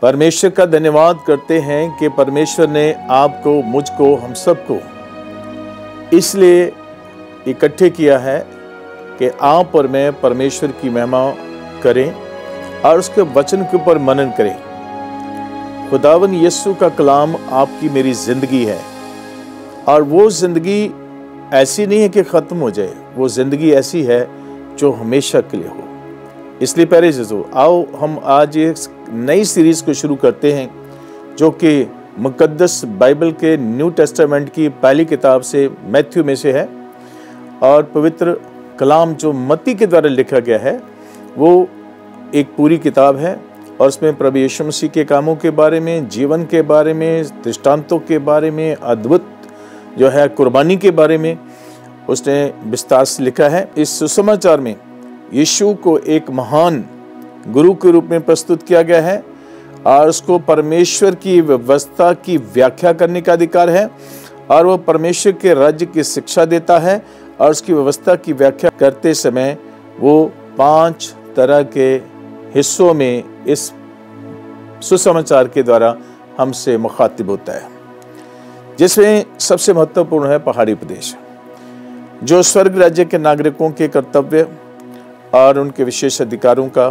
परमेश्वर का धन्यवाद करते हैं कि परमेश्वर ने आपको, मुझको, हम सबको इसलिए इकट्ठे किया है कि आप और मैं परमेश्वर की महिमा करें और उसके वचन के ऊपर मनन करें। खुदावन यीशु का कलाम आपकी मेरी जिंदगी है और वो जिंदगी ऐसी नहीं है कि ख़त्म हो जाए, वो ज़िंदगी ऐसी है जो हमेशा के लिए हो। इसलिए प्यारे अज़ीज़ों, आओ हम आज एक नई सीरीज़ को शुरू करते हैं जो कि मुक़द्दस बाइबल के न्यू टेस्टामेंट की पहली किताब से, मैथ्यू में से है। और पवित्र कलाम जो मत्ती के द्वारा लिखा गया है वो एक पूरी किताब है और उसमें प्रभु यीशु मसीह के कामों के बारे में, जीवन के बारे में, दृष्टांतों के बारे में, अद्भुत जो है कुर्बानी के बारे में उसने विस्तार से लिखा है। इस सुसमाचार में यीशु को एक महान गुरु के रूप में प्रस्तुत किया गया है और उसको परमेश्वर की व्यवस्था की व्याख्या करने का अधिकार है और वो परमेश्वर के राज्य की शिक्षा देता है और उसकी व्यवस्था की व्याख्या करते समय वो 5 तरह के हिस्सों में इस सुसमाचार के द्वारा हमसे मुखातिब होता है, जिसमें सबसे महत्वपूर्ण है पहाड़ी उपदेश, जो स्वर्ग राज्य के नागरिकों के कर्तव्य और उनके विशेष अधिकारों का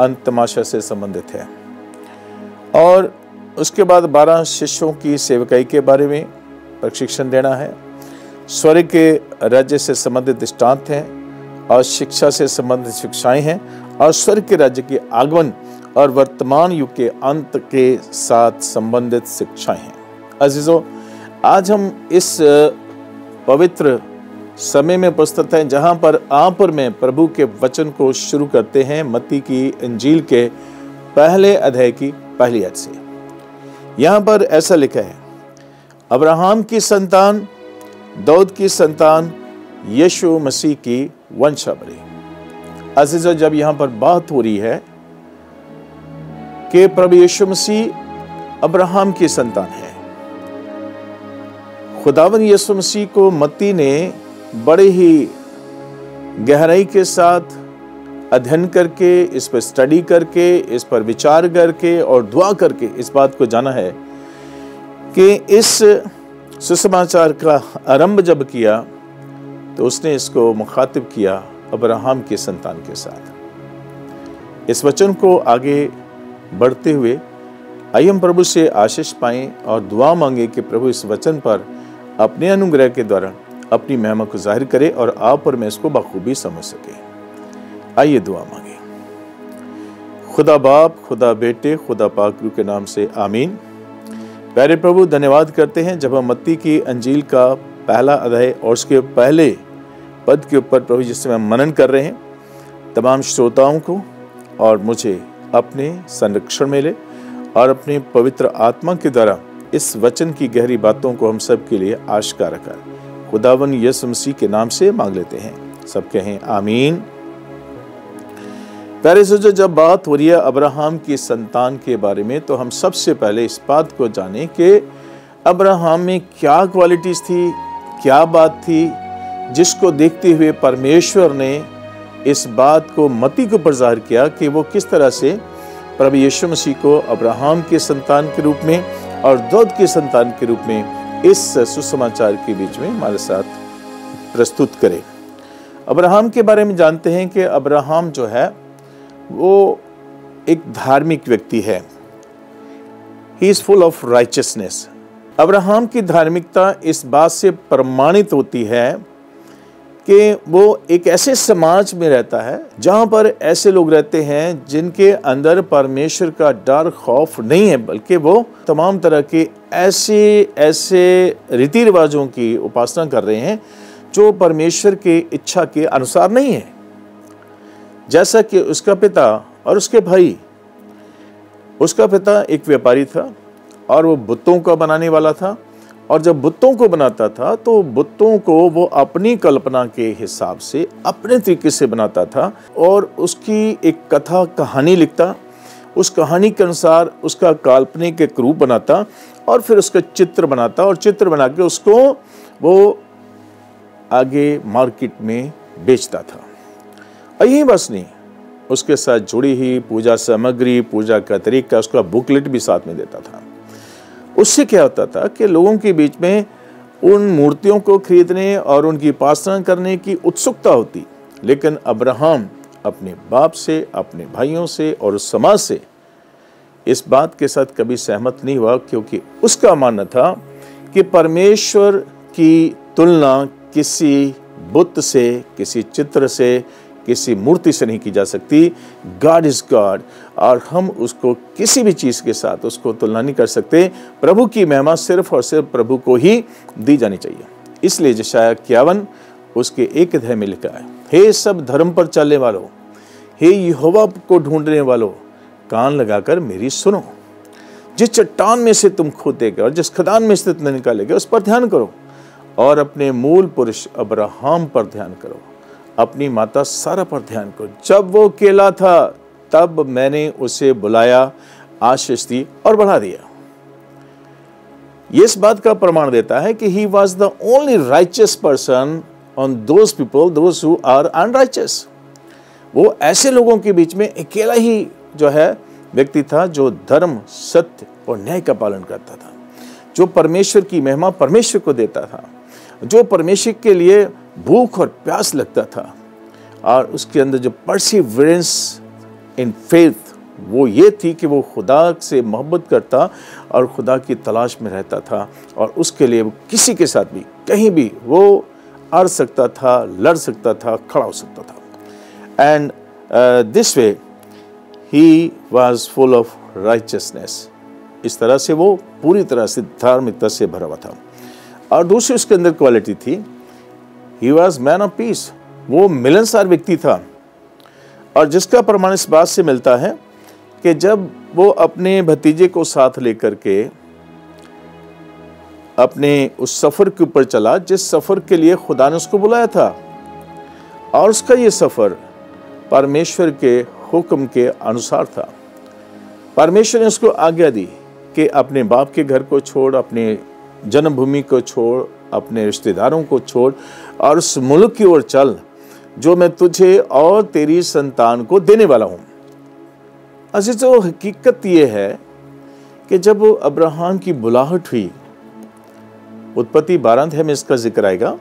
अंतमाशा से संबंधित है। और उसके बाद 12 शिष्यों की सेवकाई के बारे में प्रशिक्षण देना है। स्वर्ग के राज्य से संबंधित दृष्टांत हैं और शिक्षा से संबंधित शिक्षाएं हैं और स्वर्ग के राज्य के आगमन और वर्तमान युग के अंत के साथ संबंधित शिक्षाएं हैं। अजीजों, आज हम इस पवित्र समय में प्रस्तुत हैं जहां पर आप और मैं प्रभु के वचन को शुरू करते हैं मत्ती की इंजील के पहले अध्याय की पहली आयत से। यहां पर ऐसा लिखा है, अब्राहम की संतान, दाऊद की संतान, यीशु मसीह की वंशावली। अजीजों, जब यहां पर बात हो रही है कि प्रभु यीशु मसीह अब्राहम की संतान है, खुदावन यीशु मसीह को मत्ती ने बड़े ही गहराई के साथ अध्ययन करके, इस पर स्टडी करके, इस पर विचार करके और दुआ करके इस बात को जाना है कि इस सुसमाचार का आरंभ जब किया तो उसने इसको मुखातिब किया अब्राहम की संतान के साथ। इस वचन को आगे बढ़ते हुए आइए हम प्रभु से आशीष पाएं और दुआ मांगे कि प्रभु इस वचन पर अपने अनुग्रह के द्वारा अपनी महिमा को जाहिर करे और आप और मैं इसको बखूबी समझ सके। आइए दुआ मांगे। खुदा बाप, खुदा बेटे, खुदा पाक रूह के नाम से आमीन। प्यारे प्रभु, धन्यवाद करते हैं जब हम मत्ती की अंजील का पहला अध्याय और उसके पहले पद के ऊपर प्रभु जिसमें हम मनन कर रहे हैं, तमाम श्रोताओं को और मुझे अपने संरक्षण में ले और अपने पवित्र आत्मा के द्वारा इस वचन की गहरी बातों को हम सब के लिए आश्कार कर खुदावन यीशु मसीह के नाम से मांग लेते हैं। सब कहें आमीन। प्यारे सोचो, जब बात हो रही है अब्राहम की संतान के बारे में तो हम सबसे पहले इस बात को जाने कि अब्राहम में क्या क्वालिटीज थी, क्या बात थी जिसको देखते हुए परमेश्वर ने इस बात को मत्ती के ऊपर जाहिर किया कि वो किस तरह से प्रभु यीशु मसीह को अब्राहम के संतान के रूप में और दाऊद के संतान के रूप में इस सुसमाचार के बीच में हमारे साथ प्रस्तुत करे। अब्राहम के बारे में जानते हैं कि अब्राहम जो है वो एक धार्मिक व्यक्ति है। He is full of righteousness. Abraham की धार्मिकता इस बात से प्रमाणित होती है कि वो एक ऐसे समाज में रहता है जहाँ पर ऐसे लोग रहते हैं जिनके अंदर परमेश्वर का डर, खौफ नहीं है, बल्कि वो तमाम तरह के ऐसे रीति रिवाजों की उपासना कर रहे हैं जो परमेश्वर के इच्छा के अनुसार नहीं है। जैसा कि उसका पिता और उसके भाई, उसका पिता एक व्यापारी था और वो बुतों का बनाने वाला था और जब बुतों को बनाता था तो बुतों को वो अपनी कल्पना के हिसाब से अपने तरीके से बनाता था और उसकी एक कथा कहानी लिखता, उस कहानी के अनुसार उसका काल्पनिक एक रूप बनाता और फिर उसका चित्र बनाता और चित्र बना के उसको वो आगे मार्केट में बेचता था। और यही बस नहीं, उसके साथ जुड़ी ही पूजा सामग्री, पूजा का तरीका, उसका बुकलेट भी साथ में देता था। उससे क्या होता था कि लोगों के बीच में उन मूर्तियों को खरीदने और उनकी उपासना करने की उत्सुकता होती, लेकिन अब्राहम अपने बाप से, अपने भाइयों से और उस समाज से इस बात के साथ कभी सहमत नहीं हुआ, क्योंकि उसका मानना था कि परमेश्वर की तुलना किसी बुत से, किसी चित्र से, किसी मूर्ति से नहीं की जा सकती। गॉड इज गॉड, और हम उसको किसी भी चीज़ के साथ उसको तुलना नहीं कर सकते। प्रभु की महिमा सिर्फ और सिर्फ प्रभु को ही दी जानी चाहिए। इसलिए यशायाह 51 उसके 1 अध्याय में लिखा है, हे सब धर्म पर चलने वालों, हे यहोवा को ढूंढने वालों, कान लगाकर मेरी सुनो। जिस चट्टान में से तुम खोदेगे और जिस खदान में से तुम निकालेगे उस पर ध्यान करो, और अपने मूल पुरुष अब्राहम पर ध्यान करो, अपनी माता सारा पर ध्यान करो। जब वो अकेला था तब मैंने उसे बुलाया, आशीष दी और बढ़ा दिया। ये इस बात का प्रमाण देता है कि he was the only righteous person on those people, those who are unrighteous। वो ऐसे लोगों के बीच में अकेला ही जो है व्यक्ति था जो धर्म, सत्य और न्याय का पालन करता था, जो परमेश्वर की महिमा परमेश्वर को देता था, जो परमेश्वर के लिए भूख और प्यास लगता था, और उसके अंदर जो परसिवरेंस इन फेथ वो ये थी कि वो खुदा से मोहब्बत करता और खुदा की तलाश में रहता था, और उसके लिए वो किसी के साथ भी कहीं भी वो अड़ सकता था, लड़ सकता था, खड़ा हो सकता था। And this way he was full of righteousness. इस तरह से वो पूरी तरह से धार्मिकता से भरा हुआ था। और दूसरी उसके अंदर क्वालिटी थी, he was man of peace. वो मिलनसार व्यक्ति था, और जिसका प्रमाण इस बात से मिलता है कि जब वो अपने भतीजे को साथ लेकर के अपने उस सफ़र के ऊपर चला जिस सफ़र के लिए खुदा ने उसको बुलाया था, और उसका ये सफ़र परमेश्वर के हुक्म के अनुसार था। परमेश्वर ने उसको आज्ञा दी कि अपने बाप के घर को छोड़, अपने जन्मभूमि को छोड़, अपने रिश्तेदारों को छोड़, और उस मुल्क की ओर चल जो मैं तुझे और तेरी संतान को देने वाला हूँ। अजीजों, हकीकत ये है कि जब अब्राहम की बुलाहट हुई, उत्पत्ति 12 अध्याय में इसका जिक्र आएगा,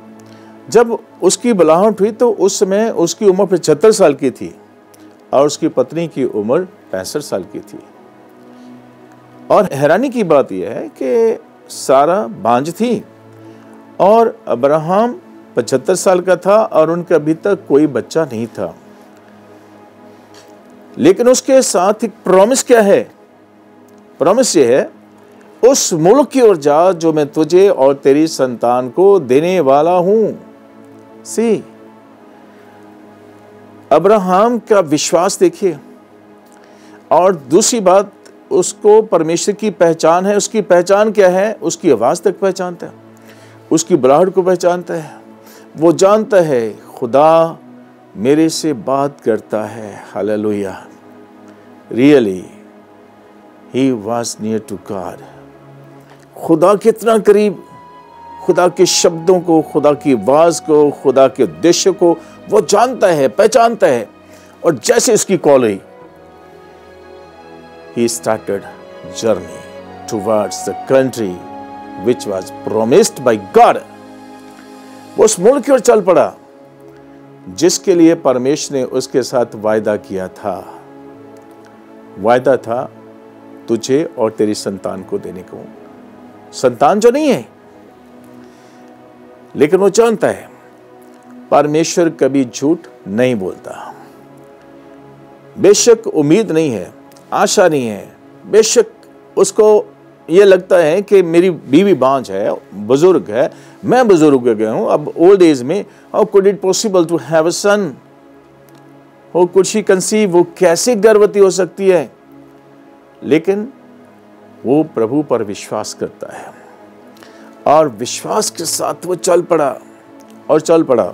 जब उसकी बुलाहट हुई तो उस समय उसकी उम्र 75 साल की थी और उसकी पत्नी की उम्र 65 साल की थी। और हैरानी की बात यह है कि सारा बांझ थी और अब्राहम 75 साल का था और उनका अभी तक कोई बच्चा नहीं था। लेकिन उसके साथ एक प्रॉमिस क्या है? प्रॉमिस ये है, उस मुल्क की ओर जा जो मैं तुझे और तेरी संतान को देने वाला हूं। सी, अब्राहम का विश्वास देखिए। और दूसरी बात, उसको परमेश्वर की पहचान है। उसकी पहचान क्या है? उसकी आवाज तक पहचानता है, उसकी बुलाहट को पहचानता है। वो जानता है खुदा मेरे से बात करता है। Hallelujah. Really he was near to God. खुदा कितना करीब, खुदा के शब्दों को, खुदा की आवाज को, खुदा के उद्देश्य को वो जानता है, पहचानता है। और जैसे उसकी कॉल हुई, he started journey towards the country which was promised by God। वो उस मुल्क की ओर चल पड़ा जिसके लिए परमेश्वर ने उसके साथ वायदा किया था। वायदा था तुझे और तेरी संतान को देने को। संतान जो नहीं है, लेकिन वो जानता है परमेश्वर कभी झूठ नहीं बोलता। बेशक उम्मीद नहीं है, आशा नहीं है, बेशक उसको ये लगता है कि मेरी बीवी बांझ है, बुजुर्ग है, मैं बुजुर्ग हो गया हूं अब ओल्ड एज में, how could it possible to have a son, how could she conceive, वो कैसे गर्भवती हो सकती है। लेकिन वो प्रभु पर विश्वास करता है और विश्वास के साथ वो चल पड़ा और चल पड़ा।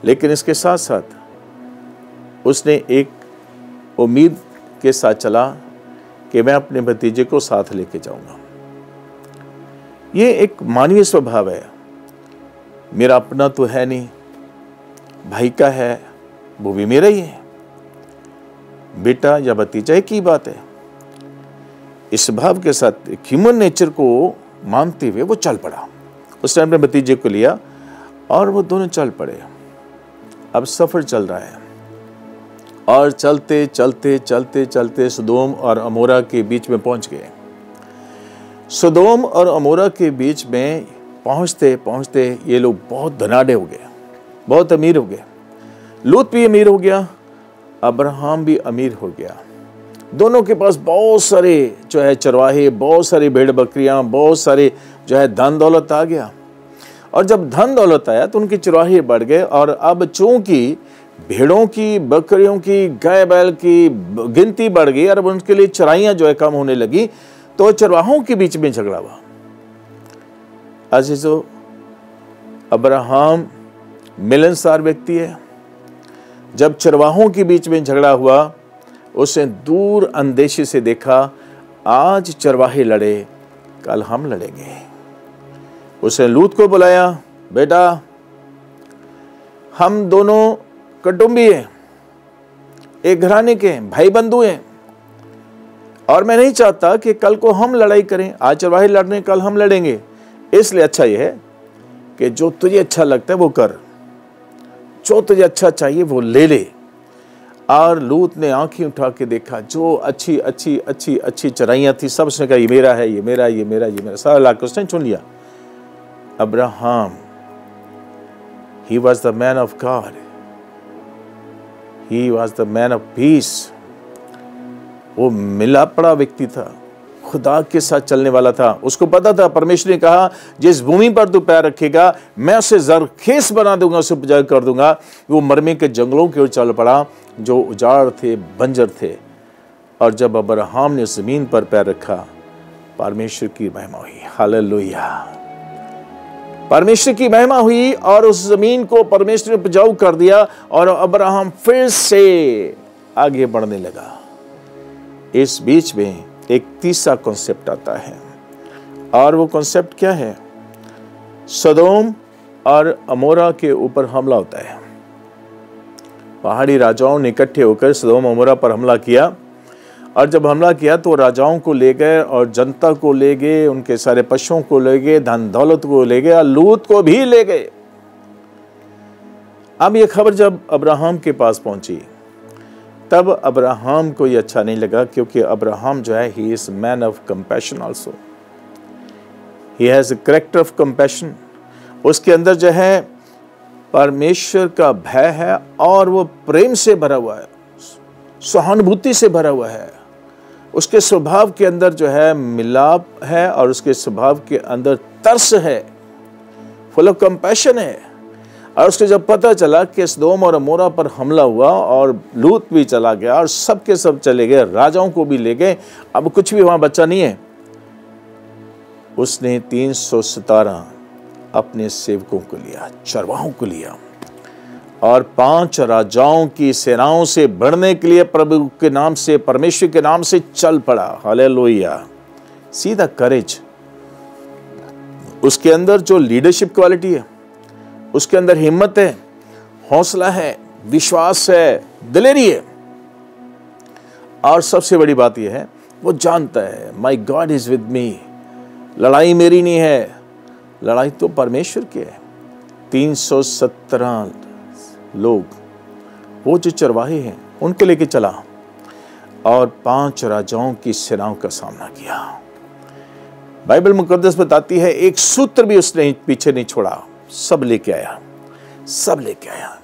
लेकिन इसके साथ साथ उसने एक उम्मीद के साथ चला कि मैं अपने भतीजे को साथ लेके जाऊंगा। ये एक मानवीय स्वभाव है। मेरा अपना तो है नहीं, भाई का है, वो भी मेरा ही है। बेटा या भतीजा एक ही बात है। इस भाव के साथ ह्यूमन नेचर को मानते हुए वो चल पड़ा। उस टाइम में भतीजे को लिया और वो दोनों चल पड़े। अब सफर चल रहा है और चलते चलते चलते चलते सदोम और अमोरा के बीच में पहुंच गए। सदोम और अमोरा के बीच में पहुंचते पहुंचते ये लोग बहुत धनाढ़ हो गए, बहुत अमीर हो गए। लूत भी अमीर हो गया, अब्राहम भी अमीर हो गया। दोनों के पास बहुत सारे जो है चरवाहे, बहुत सारी भेड़ बकरियां, बहुत सारे जो है धन दौलत आ गया। और जब धन दौलत आया तो उनके चरवाहे बढ़ गए। और अब चूंकि भेड़ों की, बकरियों की, गाय बैल की गिनती बढ़ गई और अब उनके लिए चराइयां जो है कम होने लगी, तो चरवाहों के बीच में झगड़ा हुआ। अजीजों, अब्राहम मिलनसार व्यक्ति है। जब चरवाहों के बीच में झगड़ा हुआ, उसने दूर अंदेशे से देखा, आज चरवाहे लड़े, कल हम लड़ेंगे। उसने लूत को बुलाया, बेटा हम दोनों कुटुंबी हैं, एक घराने के हैं, भाई बंधु हैं, और मैं नहीं चाहता कि कल को हम लड़ाई करें। आज चरवाहे लड़ने, कल हम लड़ेंगे। इसलिए अच्छा यह है कि जो तुझे अच्छा लगता है वो कर, जो तुझे अच्छा चाहिए वो ले ले। और लूत ने आंखें उठा के देखा, जो अच्छी अच्छी अच्छी अच्छी चराइयां थी सब उसने कहा ये मेरा है, ये मेरा, ये मेरा, ये मेरा, सारा लाके उसने चुन लिया। Abraham, he was the man of God, he was the man of peace। वो मिला पड़ा व्यक्ति था, खुदा के साथ चलने वाला था। उसको पता था, परमेश्वर ने कहा जिस भूमि पर तू पैर रखेगा मैं उसे जरखेज बना दूंगा, उसे उपजाऊ कर दूंगा। वो मरमे के जंगलों की ओर चल पड़ा जो उजाड़ थे, बंजर थे। और जब अब्राहम ने जमीन पर पैर रखा, परमेश्वर की महिमा हुई। हालेलुया, परमेश्वर की महिमा हुई और उस जमीन को परमेश्वर ने उपजाऊ कर दिया और अब्राहम फिर से आगे बढ़ने लगा। इस बीच में एक तीसरा कॉन्सेप्ट आता है और वो कॉन्सेप्ट क्या है? सदोम और अमोरा के ऊपर हमला होता है। पहाड़ी राजाओं ने इकट्ठे होकर सदोम अमोरा पर हमला किया और जब हमला किया तो राजाओं को ले गए और जनता को ले गए, उनके सारे पशुओं को ले गए, धन दौलत को ले गए और लूत को भी ले गए। अब ये खबर जब अब्राहम के पास पहुंची तब अब्राहम को ये अच्छा नहीं लगा, क्योंकि अब्राहम जो है he is man of compassion also, he has a character of compassion. उसके अंदर जो है परमेश्वर का भय है और वो प्रेम से भरा हुआ है, सहानुभूति से भरा हुआ है। उसके स्वभाव के अंदर जो है मिलाप है और उसके स्वभाव के अंदर तरस है, फुल ऑफ कंपैशन है। और उसको जब पता चला कि सदोम और अमोरा पर हमला हुआ और लूत भी चला गया और सब के सब चले गए, राजाओं को भी ले गए, अब कुछ भी वहां बचा नहीं है, उसने 317 अपने सेवकों को लिया, चरवाहों को लिया और 5 राजाओं की सेनाओं से बढ़ने के लिए प्रभु के नाम से, परमेश्वर के नाम से चल पड़ा। हालेलुया। See the courage. उसके अंदर जो लीडरशिप क्वालिटी है, उसके अंदर हिम्मत है, हौसला है, विश्वास है, दिलेरी है। और सबसे बड़ी बात यह है वो जानता है my God is with me. लड़ाई मेरी नहीं है, लड़ाई तो परमेश्वर की है। 317 लोग वो जो चरवाहे हैं उनके लेके चला और 5 राजाओं की सेनाओं का सामना किया। बाइबल मुकद्दस बताती है एक सूत्र भी उसने पीछे नहीं छोड़ा, सब लेके आया, सब लेके आया,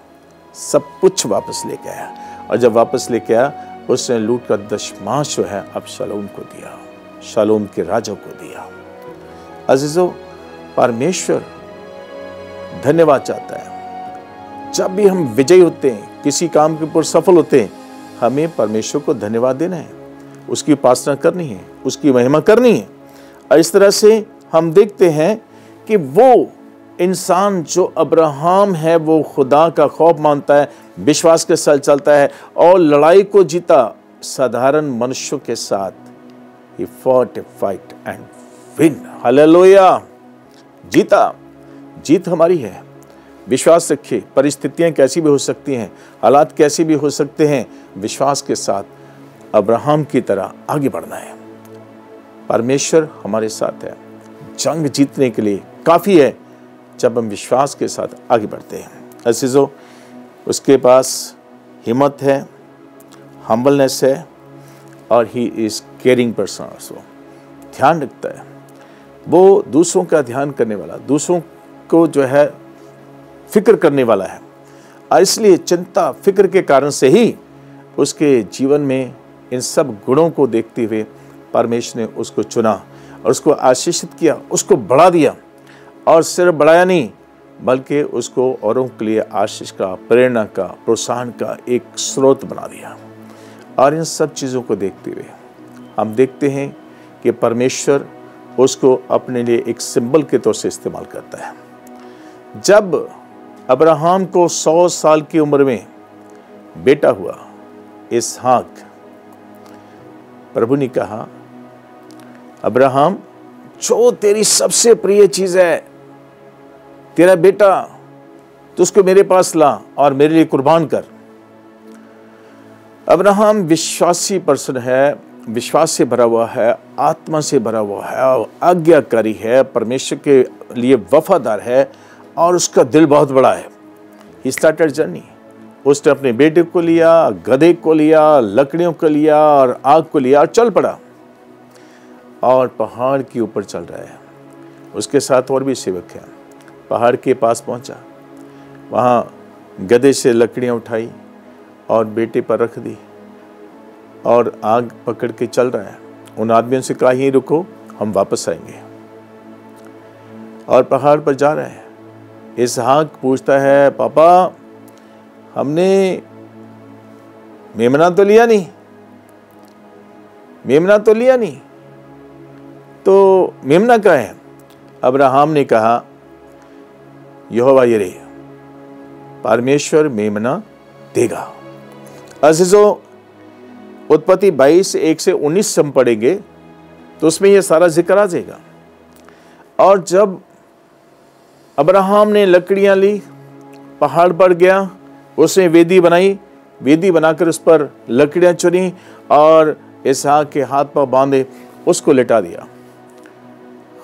सब कुछ वापस लेके आया। और जब वापस लेके आया उसने लूट का दशमांश जो है अब शालोम को दिया, शालोम के राजा को दिया। अजीजों, परमेश्वर धन्यवाद चाहता है। जब भी हम विजयी होते हैं, किसी काम के ऊपर सफल होते हैं, हमें परमेश्वर को धन्यवाद देना है, उसकी उपासना करनी है, उसकी महिमा करनी है। और इस तरह से हम देखते हैं कि वो इंसान जो अब्राहम है वो खुदा का खौफ मानता है, विश्वास के साथ चलता है और लड़ाई को जीता साधारण मनुष्यों के साथ। He fought a fight and win। Hallelujah. जीता, जीत हमारी है। विश्वास रखिए, परिस्थितियां कैसी भी हो सकती हैं, हालात कैसे भी हो सकते हैं, विश्वास के साथ अब्राहम की तरह आगे बढ़ना है। परमेश्वर हमारे साथ है। जंग जीतने के लिए काफ़ी है जब हम विश्वास के साथ आगे बढ़ते हैं। अजीजों, उसके पास हिम्मत है, हम्बलनेस है और he is caring person also. ध्यान रखता है, वो दूसरों का ध्यान करने वाला, दूसरों को जो है फिक्र करने वाला है। और इसलिए चिंता फिक्र के कारण से ही उसके जीवन में इन सब गुणों को देखते हुए परमेश्वर ने उसको चुना और उसको आशीषित किया, उसको बढ़ा दिया। और सिर्फ बढ़ाया नहीं बल्कि उसको औरों के लिए आशीष का, प्रेरणा का, प्रोत्साहन का एक स्रोत बना दिया। और इन सब चीज़ों को देखते हुए हम देखते हैं कि परमेश्वर उसको अपने लिए एक सिंबल के तौर से इस्तेमाल करता है। जब अब्राहम को 100 साल की उम्र में बेटा हुआ इसहाक, प्रभु ने कहा, अब्राहम, जो तेरी सबसे प्रिय चीज है, तेरा बेटा, तो उसको मेरे पास ला और मेरे लिए कुर्बान कर। अब्राहम विश्वासी पर्सन है, विश्वास से भरा हुआ है, आत्मा से भरा हुआ है, आज्ञाकारी है, परमेश्वर के लिए वफादार है और उसका दिल बहुत बड़ा है। He started journey. उसने अपने बेटे को लिया, गधे को लिया, लकड़ियों को लिया और आग को लिया और चल पड़ा और पहाड़ के ऊपर चल रहा है। उसके साथ और भी सेवक हैं। पहाड़ के पास पहुंचा, वहाँ गधे से लकड़ियाँ उठाई और बेटे पर रख दी और आग पकड़ के चल रहा है। उन आदमियों से कहा, यहीं रुको, हम वापस आएंगे। और पहाड़ पर जा रहा है। इसहाक पूछता है, पापा, हमने मेमना तो लिया नहीं, मेमना तो लिया नहीं, तो मेमना क्या है? अब्राहम ने कहा, यहोवा यिरे, परमेश्वर मेमना देगा। अजीजों, उत्पत्ति 22:1-19 हम पढ़ेंगे तो उसमें यह सारा जिक्र आ जाएगा। और जब अब्राहम ने लकड़ियां ली, पहाड़ पर गया, उसने वेदी बनाई, वेदी बनाकर उस पर लकड़ियां चुनी और इसहाक के हाथ पर बांधे उसको लिटा दिया।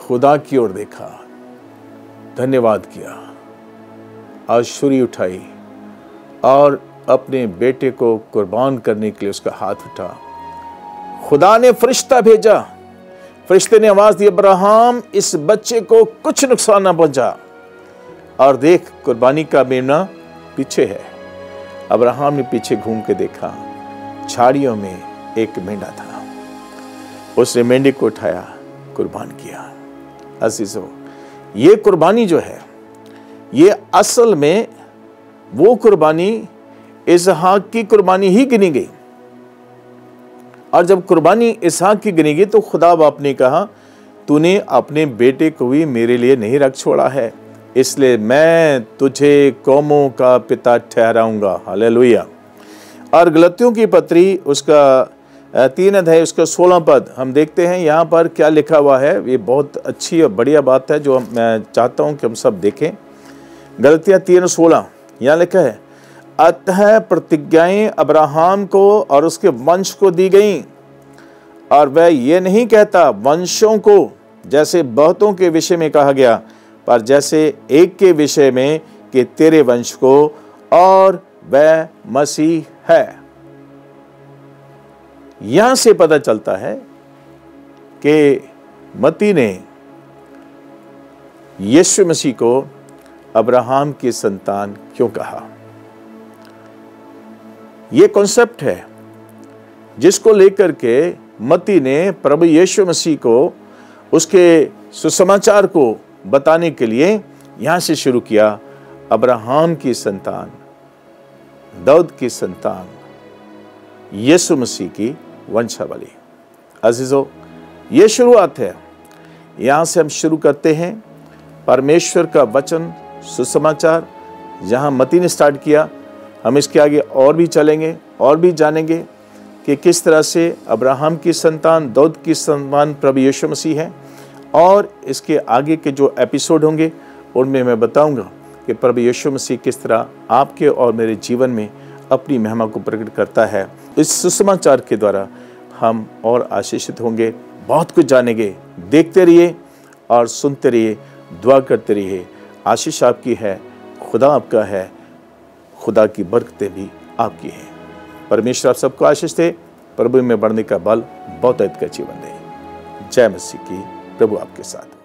खुदा की ओर देखा, धन्यवाद किया और छुरी उठाई और अपने बेटे को कुर्बान करने के लिए उसका हाथ उठा। खुदा ने फरिश्ता भेजा, फरिश्ते ने आवाज दी, अब्राहम, इस बच्चे को कुछ नुकसान ना पहुंचा। और देख, कुर्बानी का मेमना पीछे है। अब्राहम ने पीछे घूम के देखा, झाड़ियों में एक मेंढा था। उसने मेंढे को उठाया, कुर्बान किया। अजीजों, ये कुर्बानी जो है, ये असल में वो कुर्बानी इसहाक की कुर्बानी ही गिनी गई। और जब कुर्बानी इसहाक की गिनी गई तो खुदा बाप ने कहा, तूने अपने बेटे को भी मेरे लिए नहीं रख छोड़ा है, इसलिए मैं तुझे कौमों का पिता ठहराऊंगा। हालेलुया। और गलतियों की पत्री उसका 3 अध्याय उसका 16 पद हम देखते हैं। यहाँ पर क्या लिखा हुआ है, ये बहुत अच्छी और बढ़िया बात है जो मैं चाहता हूँ कि हम सब देखें। गलतियाँ 3:16 यहाँ लिखा है, अतः प्रतिज्ञाएं अब्राहम को और उसके वंश को दी गईं, और वह ये नहीं कहता वंशों को, जैसे बहुतों के विषय में कहा गया, पर जैसे एक के विषय में कि तेरे वंश को, और वह मसीह है। यहां से पता चलता है कि मत्ती ने यीशु मसीह को अब्राहम की संतान क्यों कहा। यह कॉन्सेप्ट है जिसको लेकर के मत्ती ने प्रभु यीशु मसीह को उसके सुसमाचार को बताने के लिए यहां से शुरू किया। अब्राहम की संतान, दाऊद की संतान, यीशु मसीह की वंशावली। अजीजों, ये शुरुआत है। यहां से हम शुरू करते हैं परमेश्वर का वचन, सुसमाचार, जहां मत्ती ने स्टार्ट किया। हम इसके आगे और भी चलेंगे और भी जानेंगे कि किस तरह से अब्राहम की संतान, दाऊद की संतान प्रभु यीशु मसीह है। और इसके आगे के जो एपिसोड होंगे उनमें मैं बताऊंगा कि प्रभु यीशु मसीह किस तरह आपके और मेरे जीवन में अपनी महिमा को प्रकट करता है। इस सुसमाचार के द्वारा हम और आशीषित होंगे, बहुत कुछ जानेंगे। देखते रहिए और सुनते रहिए, दुआ करते रहिए। आशीष आपकी है, खुदा आपका है, खुदा की बरकतें भी आपकी हैं। परमेश्वर आप सबको आशीष दे, प्रभु में बढ़ने का बल बहुत का जीवन दे। जय मसीह की। प्रभु आपके साथ।